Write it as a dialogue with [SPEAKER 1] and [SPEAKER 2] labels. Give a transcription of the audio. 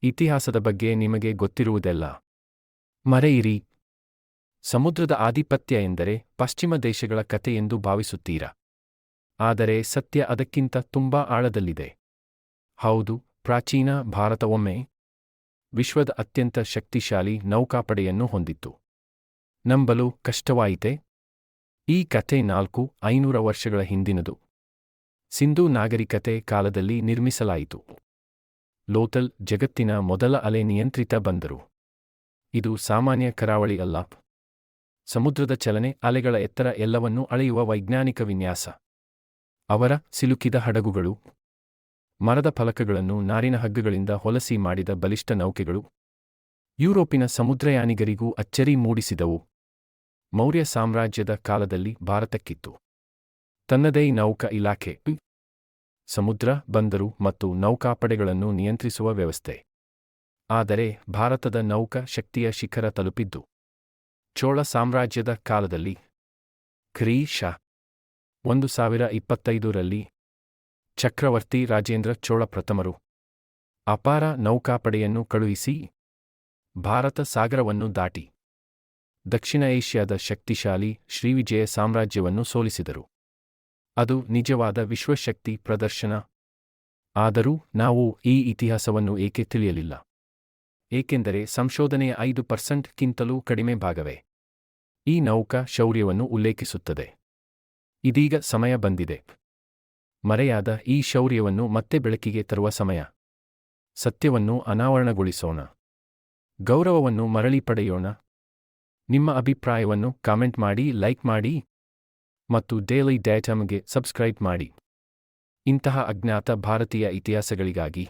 [SPEAKER 1] ಇತಿಹಾಸದ ಬಗ್ಗೆ ನಿಮಗೆ ಗೊತ್ತಿರುವುದೆಲ್ಲ ಮರೆಯಿರಿ. ಸಮುದ್ರದ ಆಧಿಪತ್ಯ ಎಂದರೆ ಪಶ್ಚಿಮ ದೇಶಗಳ ಕತೆ ಎಂದು ಭಾವಿಸುತ್ತೀರಾ? ಆದರೆ ಸತ್ಯ ಅದಕ್ಕಿಂತ ತುಂಬಾ ಆಳದಲ್ಲಿದೆ. ಹೌದು, ಪ್ರಾಚೀನ ಭಾರತ ಒಮ್ಮೆ ವಿಶ್ವದ ಅತ್ಯಂತ ಶಕ್ತಿಶಾಲಿ ನೌಕಾಪಡೆಯನ್ನು ಹೊಂದಿತ್ತು. ನಂಬಲು ಕಷ್ಟವಾಯಿತೆ? ಈ ಕಥೆ 400-500 ವರ್ಷಗಳ ಹಿಂದಿನದು. ಸಿಂಧೂ ನಾಗರಿಕತೆ ಕಾಲದಲ್ಲಿ ನಿರ್ಮಿಸಲಾಯಿತು. ಲೋಥಲ್ ಜಗತ್ತಿನ ಮೊದಲ ಅಲೆ ನಿಯಂತ್ರಿತ ಬಂದರು. ಇದು ಸಾಮಾನ್ಯ ಕರಾವಳಿ ಅಲ್ಲ. ಸಮುದ್ರದ ಚಲನೆ, ಅಲೆಗಳ ಎತ್ತರ ಎಲ್ಲವನ್ನೂ ಅಳೆಯುವ ವೈಜ್ಞಾನಿಕ ವಿನ್ಯಾಸ. ಅವರ ಸಿಲುಕಿದ ಹಡಗುಗಳು, ಮರದ ಫಲಕಗಳನ್ನು ನಾರಿನ ಹಗ್ಗಗಳಿಂದ ಹೊಲಸಿ ಮಾಡಿದ ಬಲಿಷ್ಠ ನೌಕೆಗಳು ಯುರೋಪಿನ ಸಮುದ್ರಯಾನಿಗರಿಗೂ ಅಚ್ಚರಿ ಮೂಡಿಸಿದವು. ಮೌರ್ಯ ಸಾಮ್ರಾಜ್ಯದ ಕಾಲದಲ್ಲಿ ಭಾರತಕ್ಕಿತ್ತು ತನ್ನದೇ ನೌಕಾ ಇಲಾಖೆ, ಸಮುದ್ರ, ಬಂದರು ಮತ್ತು ನೌಕಾಪಡೆಗಳನ್ನು ನಿಯಂತ್ರಿಸುವ ವ್ಯವಸ್ಥೆ. ಆದರೆ ಭಾರತದ ನೌಕಾ ಶಕ್ತಿಯ ಶಿಖರ ತಲುಪಿದ್ದು ಚೋಳ ಸಾಮ್ರಾಜ್ಯದ ಕಾಲದಲ್ಲಿ. ಕ್ರಿ.ಶ. 1025ರಲ್ಲಿ ಚಕ್ರವರ್ತಿ ರಾಜೇಂದ್ರ ಚೋಳ ಪ್ರಥಮರು ಅಪಾರ ನೌಕಾಪಡೆಯನ್ನು ಕಳುಹಿಸಿ ಭಾರತ ಸಾಗರವನ್ನು ದಾಟಿ ದಕ್ಷಿಣ ಏಷ್ಯಾದ ಶಕ್ತಿಶಾಲಿ ಶ್ರೀವಿಜಯ ಸಾಮ್ರಾಜ್ಯವನ್ನು ಸೋಲಿಸಿದರು. ಅದು ನಿಜವಾದ ವಿಶ್ವಶಕ್ತಿ ಪ್ರದರ್ಶನ. ಆದರೂ ನಾವು ಈ ಇತಿಹಾಸವನ್ನು ಏಕೆ ತಿಳಿಯಲಿಲ್ಲ? ಏಕೆಂದರೆ ಸಂಶೋಧನೆಯ 5%ಕ್ಕಿಂತಲೂ ಕಡಿಮೆ ಭಾಗವೇ ಈ ನೌಕಾ ಶೌರ್ಯವನ್ನು ಉಲ್ಲೇಖಿಸುತ್ತದೆ. ಇದೀಗ ಸಮಯ ಬಂದಿದೆ. ಮರೆಯಾದ ಈ ಶೌರ್ಯವನ್ನು ಮತ್ತೆ ಬೆಳಕಿಗೆ ತರುವ ಸಮಯ. ಸತ್ಯವನ್ನು ಅನಾವರಣಗೊಳಿಸೋಣ. ಗೌರವವನ್ನು ಮರಳಿ ಪಡೆಯೋಣ. ನಿಮ್ಮ ಅಭಿಪ್ರಾಯವನ್ನು ಕಾಮೆಂಟ್ ಮಾಡಿ, ಲೈಕ್ ಮಾಡಿ ಮತ್ತು ಡೈಲಿ ಡೇಟಮ್ಗೆ ಸಬ್ಸ್ಕ್ರೈಬ್ ಮಾಡಿ. ಇಂತಹ ಅಜ್ಞಾತ ಭಾರತೀಯ ಇತಿಹಾಸಗಳಿಗಾಗಿ